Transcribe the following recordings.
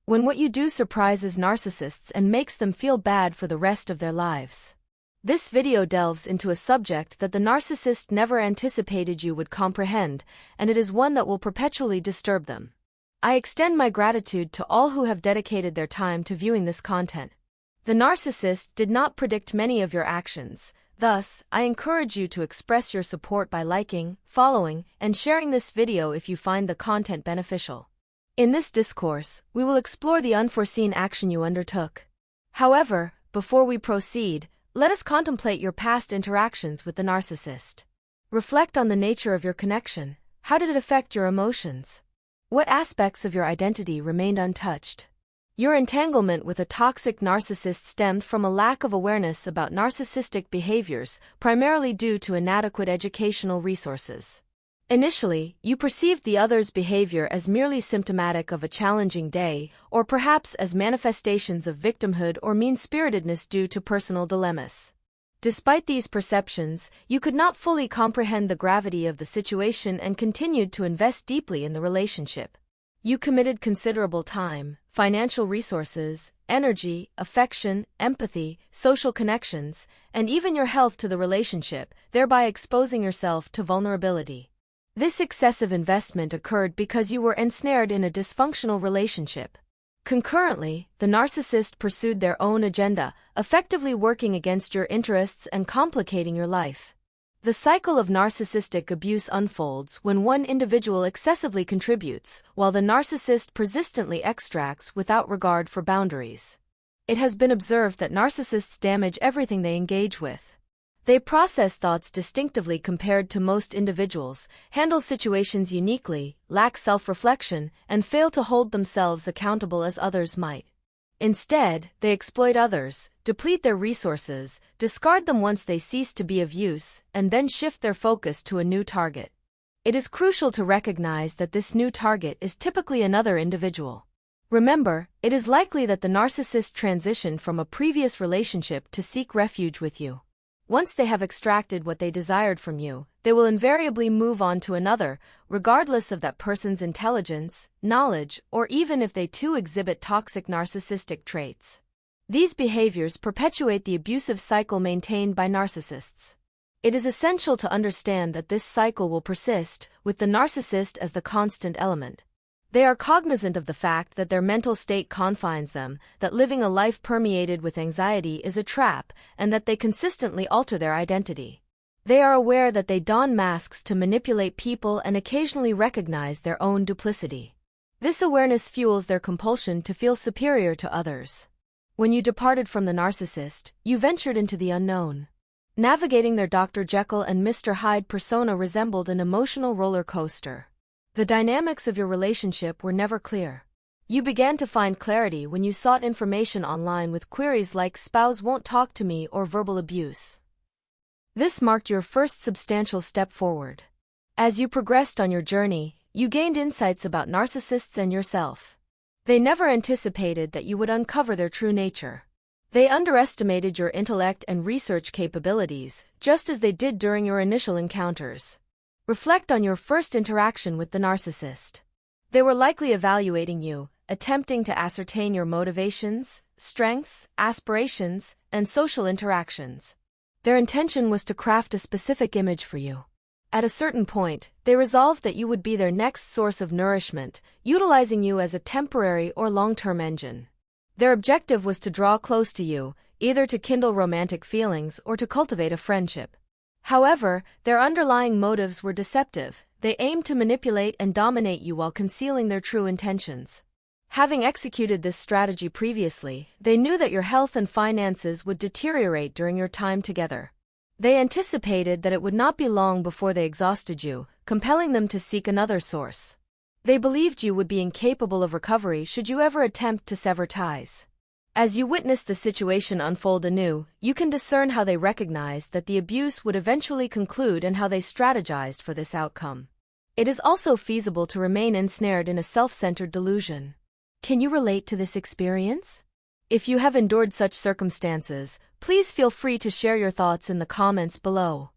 when what you do surprises narcissists and makes them feel bad for the rest of their lives. This video delves into a subject that the narcissist never anticipated you would comprehend, and it is one that will perpetually disturb them. I extend my gratitude to all who have dedicated their time to viewing this content. The narcissist did not predict many of your actions. Thus, I encourage you to express your support by liking, following, and sharing this video if you find the content beneficial. In this discourse, we will explore the unforeseen action you undertook. However, before we proceed, let us contemplate your past interactions with the narcissist. Reflect on the nature of your connection. How did it affect your emotions? What aspects of your identity remained untouched? Your entanglement with a toxic narcissist stemmed from a lack of awareness about narcissistic behaviors, primarily due to inadequate educational resources. Initially, you perceived the other's behavior as merely symptomatic of a challenging day, or perhaps as manifestations of victimhood or mean-spiritedness due to personal dilemmas. Despite these perceptions, you could not fully comprehend the gravity of the situation and continued to invest deeply in the relationship. You committed considerable time, financial resources, energy, affection, empathy, social connections, and even your health to the relationship, thereby exposing yourself to vulnerability. This excessive investment occurred because you were ensnared in a dysfunctional relationship. Concurrently, the narcissist pursued their own agenda, effectively working against your interests and complicating your life. The cycle of narcissistic abuse unfolds when one individual excessively contributes, while the narcissist persistently extracts without regard for boundaries. It has been observed that narcissists damage everything they engage with. They process thoughts distinctively compared to most individuals, handle situations uniquely, lack self-reflection, and fail to hold themselves accountable as others might. Instead, they exploit others, deplete their resources, discard them once they cease to be of use, and then shift their focus to a new target. It is crucial to recognize that this new target is typically another individual. Remember, it is likely that the narcissist transitioned from a previous relationship to seek refuge with you. Once they have extracted what they desired from you, they will invariably move on to another, regardless of that person's intelligence, knowledge, or even if they too exhibit toxic narcissistic traits. These behaviors perpetuate the abusive cycle maintained by narcissists. It is essential to understand that this cycle will persist, with the narcissist as the constant element. They are cognizant of the fact that their mental state confines them, that living a life permeated with anxiety is a trap, and that they consistently alter their identity. They are aware that they don masks to manipulate people and occasionally recognize their own duplicity. This awareness fuels their compulsion to feel superior to others. When you departed from the narcissist, you ventured into the unknown. Navigating their Dr. Jekyll and Mr. Hyde persona resembled an emotional roller coaster. The dynamics of your relationship were never clear. You began to find clarity when you sought information online with queries like "spouse won't talk to me" or verbal abuse. This marked your first substantial step forward. As you progressed on your journey, you gained insights about narcissists and yourself. They never anticipated that you would uncover their true nature. They underestimated your intellect and research capabilities, just as they did during your initial encounters. Reflect on your first interaction with the narcissist. They were likely evaluating you, attempting to ascertain your motivations, strengths, aspirations, and social interactions. Their intention was to craft a specific image for you. At a certain point, they resolved that you would be their next source of nourishment, utilizing you as a temporary or long-term engine. Their objective was to draw close to you, either to kindle romantic feelings or to cultivate a friendship. However, their underlying motives were deceptive. They aimed to manipulate and dominate you while concealing their true intentions. Having executed this strategy previously, they knew that your health and finances would deteriorate during your time together. They anticipated that it would not be long before they exhausted you, compelling them to seek another source. They believed you would be incapable of recovery should you ever attempt to sever ties. As you witness the situation unfold anew, you can discern how they recognized that the abuse would eventually conclude and how they strategized for this outcome. It is also feasible to remain ensnared in a self-centered delusion. Can you relate to this experience? If you have endured such circumstances, please feel free to share your thoughts in the comments below.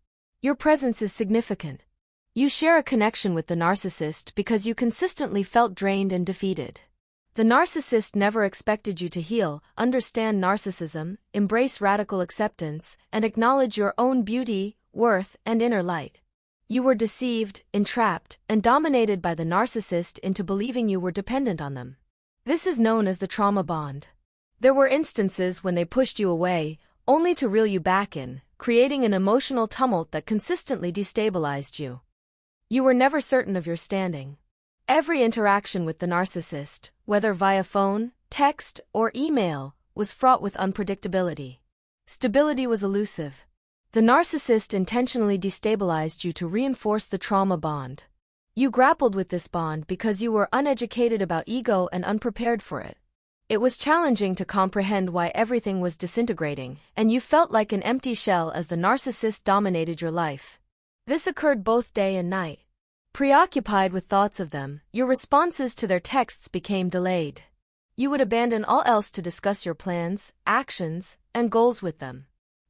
Your presence is significant. You share a connection with the narcissist because you consistently felt drained and defeated. The narcissist never expected you to heal, understand narcissism, embrace radical acceptance, and acknowledge your own beauty, worth, and inner light. You were deceived, entrapped, and dominated by the narcissist into believing you were dependent on them. This is known as the trauma bond. There were instances when they pushed you away, only to reel you back in, creating an emotional tumult that consistently destabilized you. You were never certain of your standing. Every interaction with the narcissist, whether via phone, text, or email, was fraught with unpredictability. Stability was elusive. The narcissist intentionally destabilized you to reinforce the trauma bond. You grappled with this bond because you were uneducated about ego and unprepared for it. It was challenging to comprehend why everything was disintegrating, and you felt like an empty shell as the narcissist dominated your life. This occurred both day and night. Preoccupied with thoughts of them, your responses to their texts became delayed. You would abandon all else to discuss your plans, actions, and goals with them.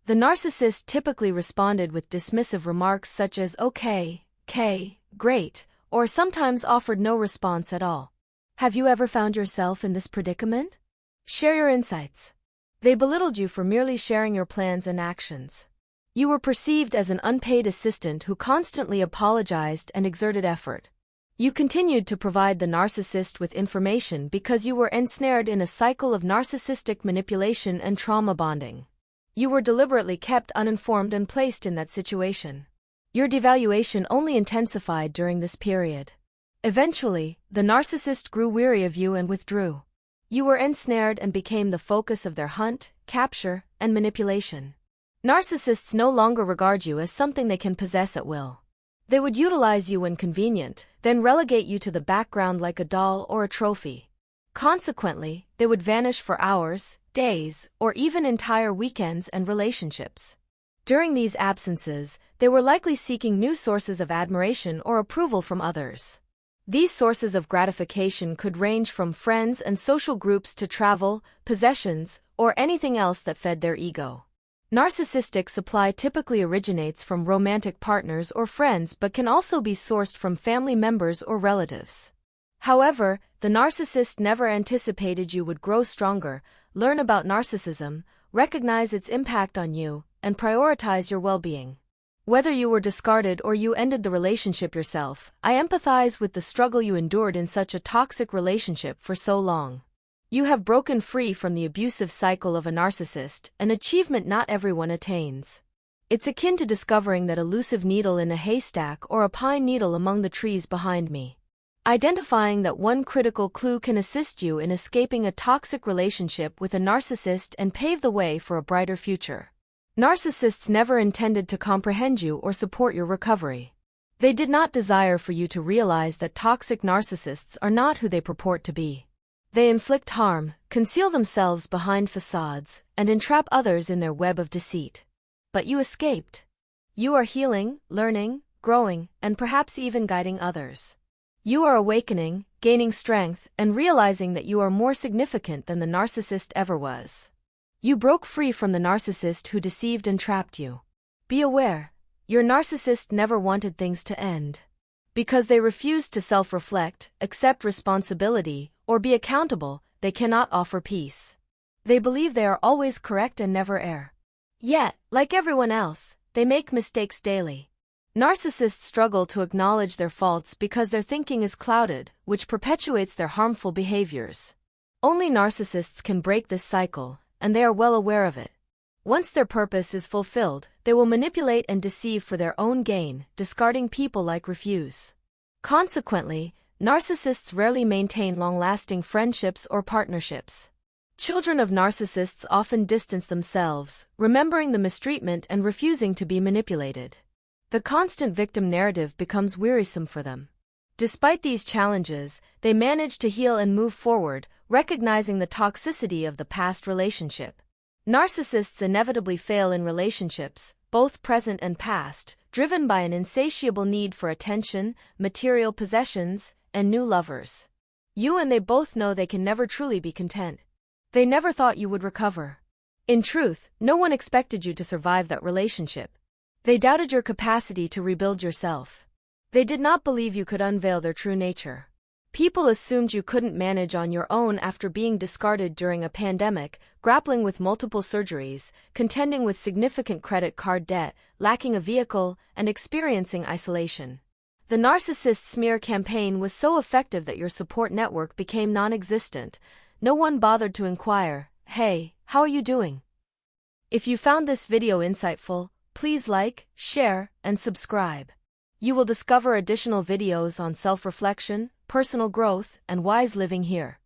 The narcissist typically responded with dismissive remarks such as okay, great, or sometimes offered no response at all. Have you ever found yourself in this predicament? Share your insights. They belittled you for merely sharing your plans and actions. You were perceived as an unpaid assistant who constantly apologized and exerted effort. You continued to provide the narcissist with information because you were ensnared in a cycle of narcissistic manipulation and trauma bonding. You were deliberately kept uninformed and placed in that situation. Your devaluation only intensified during this period. Eventually, the narcissist grew weary of you and withdrew. You were ensnared and became the focus of their hunt, capture, and manipulation. Narcissists no longer regard you as something they can possess at will. They would utilize you when convenient, then relegate you to the background like a doll or a trophy. Consequently, they would vanish for hours, days, or even entire weekends and relationships. During these absences, they were likely seeking new sources of admiration or approval from others. These sources of gratification could range from friends and social groups to travel, possessions, or anything else that fed their ego. Narcissistic supply typically originates from romantic partners or friends but can also be sourced from family members or relatives. However, the narcissist never anticipated you would grow stronger, learn about narcissism, recognize its impact on you, and prioritize your well-being. Whether you were discarded or you ended the relationship yourself, I empathize with the struggle you endured in such a toxic relationship for so long. You have broken free from the abusive cycle of a narcissist, an achievement not everyone attains. It's akin to discovering that elusive needle in a haystack or a pine needle among the trees behind me. Identifying that one critical clue can assist you in escaping a toxic relationship with a narcissist and pave the way for a brighter future. Narcissists never intended to comprehend you or support your recovery. They did not desire for you to realize that toxic narcissists are not who they purport to be. They inflict harm, conceal themselves behind facades, and entrap others in their web of deceit. But you escaped. You are healing, learning, growing, and perhaps even guiding others. You are awakening, gaining strength, and realizing that you are more significant than the narcissist ever was. You broke free from the narcissist who deceived and trapped you. Be aware, your narcissist never wanted things to end. Because they refused to self-reflect, accept responsibility, or be accountable, they cannot offer peace. They believe they are always correct and never err. Yet, like everyone else, they make mistakes daily. Narcissists struggle to acknowledge their faults because their thinking is clouded, which perpetuates their harmful behaviors. Only narcissists can break this cycle, and they are well aware of it. Once their purpose is fulfilled, they will manipulate and deceive for their own gain, discarding people like refuse. Consequently, narcissists rarely maintain long-lasting friendships or partnerships. Children of narcissists often distance themselves, remembering the mistreatment and refusing to be manipulated. The constant victim narrative becomes wearisome for them. Despite these challenges, they manage to heal and move forward, recognizing the toxicity of the past relationship. Narcissists inevitably fail in relationships, both present and past, driven by an insatiable need for attention, material possessions, and new lovers. You and they both know they can never truly be content. They never thought you would recover. In truth, no one expected you to survive that relationship. They doubted your capacity to rebuild yourself. They did not believe you could unveil their true nature. People assumed you couldn't manage on your own after being discarded during a pandemic, grappling with multiple surgeries, contending with significant credit card debt, lacking a vehicle, and experiencing isolation. The narcissist smear campaign was so effective that your support network became non-existent. No one bothered to inquire, "Hey, how are you doing?" If you found this video insightful, please like, share, and subscribe. You will discover additional videos on self-reflection, personal growth, and wise living here.